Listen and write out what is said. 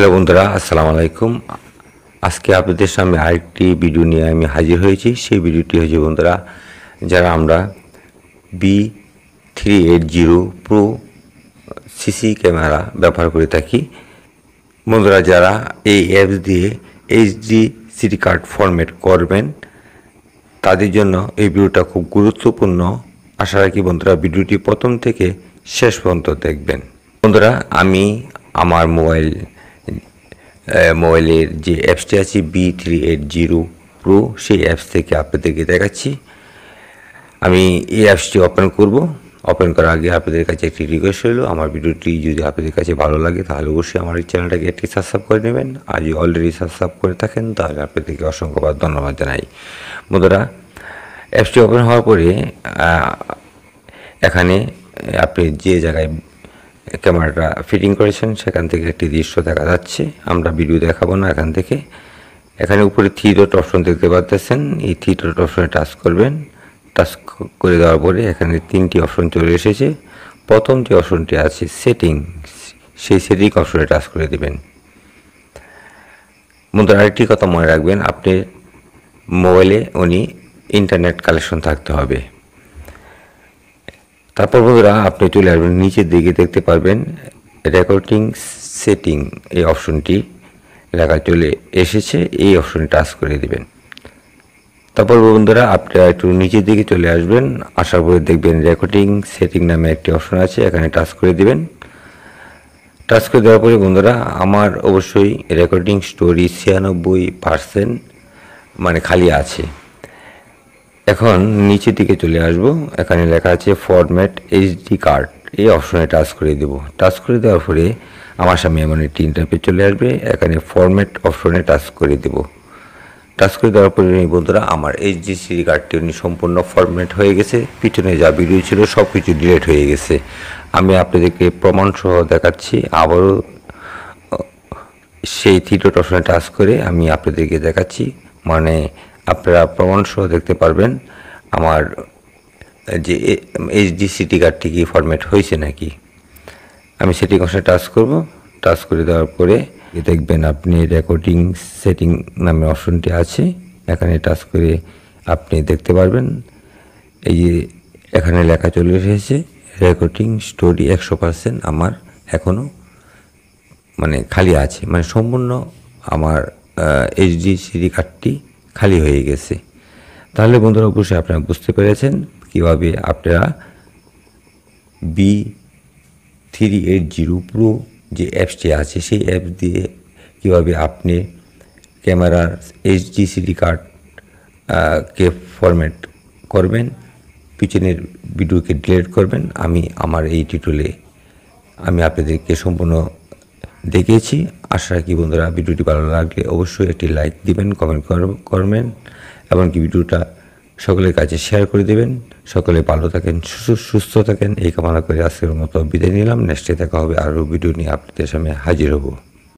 Hello বন্ধুরা, আসসালামু আলাইকুম। আজকে আপনাদের সামনে আরেকটি ভিডিও নিয়ে আমি হাজির হয়েছি। সেই ভিডিওটি হচ্ছে বন্ধুরা, যারা আমরা B380 প্রো সিসি ক্যামেরা ব্যবহার করে থাকি, বন্ধুরা যারা এই অ্যাপস দিয়ে এইচডি সিডি কার্ড ফরম্যাট করবেন, তাদের জন্য এই ভিডিওটা খুব গুরুত্বপূর্ণ। আশা রাখি বন্ধুরা ভিডিওটি প্রথম থেকে শেষ পর্যন্ত দেখবেন। বন্ধুরা, আমি আমার মোবাইলের যে অ্যাপসটি আছে B380 প্রো, সেই অ্যাপস থেকে আপনাদেরকে দেখাচ্ছি। আমি এই অ্যাপসটি ওপেন করব। ওপেন করার আগে আপনাদের কাছে একটি রিকোয়েস্ট হলো, আমার ভিডিওটি যদি আপনাদের কাছে ভালো লাগে তাহলে অবশ্যই আমার এই চ্যানেলটাকে একটি সাবস্ক্রাইব করে নেবেন। আর যদি অলরেডি সাবস্ক্রাইব করে থাকেন তাহলে আপনাদেরকে অসংখ্যবার ধন্যবাদ জানাই। বন্ধুরা, অ্যাপসটি ওপেন হওয়ার পরে এখানে আপনি যে জায়গায় ক্যামেরাটা ফিটিং করেছেন সেখান থেকে একটি দৃশ্য দেখা যাচ্ছে। আমরা ভিডিও দেখাবো না এখান থেকে। এখানে উপরে 3 ডট অপশন দেখতে পাচ্ছেন। এই 3 ডট অপশনে টাচ করবেন। টাচ করে দেওয়ার পরে এখানে 3টি অপশন চলে এসেছে। প্রথম যে অপশনটি আছে সেটিং, সেই সেটিং অপশনে টাচ করে দেবেন। বন্ধুরা, আরেকটি কথা মনে রাখবেন, আপনি মোবাইলে ইন্টারনেট কানেকশন থাকতে হবে। তারপর বন্ধুরা আপনি চলে আসবেন, নিচের দিকে দেখতে পারবেন রেকর্ডিং সেটিং, এই অপশনটি লেখা চলে এসেছে। এই অপশনে টাচ করে দিবেন। তারপর বন্ধুরা আপনারা একটু নিচের দিকে চলে আসবেন। আসার পরে দেখবেন রেকর্ডিং সেটিং নামে একটি অপশন আছে, এখানে টাচ করে দিবেন। টাচ করে দেওয়ার পরে বন্ধুরা আমার অবশ্যই রেকর্ডিং স্টোরি 96% মানে খালি আছে। এখন নিচের দিকে চলে আসব। এখানে লেখা আছে ফরম্যাট এইচডি কার্ড, এই অপশনে টাচ করে দেব। টাচ করে দেওয়ার পরে আমার সামনে এমন একটি ইন্টারফেস চলে আসবে। এখানে ফরম্যাট অপশনে টাচ করে দেব। টাচ করে দেওয়ার পরে বন্ধুরা আমার এইচডি সিডি কার্ডটি সম্পূর্ণ ফরম্যাট হয়ে গেছে। পিছনে যা ভিডিও ছিল সব কিছু ডিলিট হয়ে গেছে। আমি আপনাদেরকে প্রমাণ সহ দেখাচ্ছি। আবারও সেই 3 ডট অপশনে টাচ করে আমি আপনাদেরকে দেখাচ্ছি, মানে আপনারা প্রমাণ সহ দেখতে পারবেন আমার যে এইচডি সিডি কার্ডটি কি ফরম্যাট হয়েছে নাকি। আমি সেটিং অপশনে টাচ করব। টাচ করে দেওয়ার পরে দেখবেন আপনি রেকর্ডিং সেটিং নামে অপশনটি আছে, এখানে টাচ করে আপনি দেখতে পারবেন এই যে এখানে লেখা চলে এসেছে রেকর্ডিং স্টোরি 100% আমার এখনও মানে খালি আছে, মানে সম্পূর্ণ আমার এইচডি সিডি কার্ডটি খালি হয়ে গেছে। তাহলে বন্ধুরা অবশ্যই আপনারা বুঝতে পেরেছেন কীভাবে আপনারা B380 প্রো যে অ্যাপসটি আছে সেই অ্যাপস দিয়ে কীভাবে আপনি ক্যামেরার এইচডি সিডি কার্ড কে ফরম্যাট করবেন, পিছনের ভিডিওকে ডিলিট করবেন। আমি আমার এই টিউটোরিয়ালে আমি আপনাদেরকে সম্পূর্ণ দেখিয়েছি। আশা রাখি বন্ধুরা ভিডিওটি ভালো লাগলে অবশ্যই একটি লাইক দিবেন, কমেন্ট করবেন, এমনকি ভিডিওটা সকলের কাছে শেয়ার করে দেবেন। সকলে ভালো থাকেন, সুস্থ থাকেন এই কামনা করে আজকের মতো বিদায় নিলাম। নেক্সটে দেখা হবে আরও ভিডিও নিয়ে আপনাদের সামনে হাজির হব।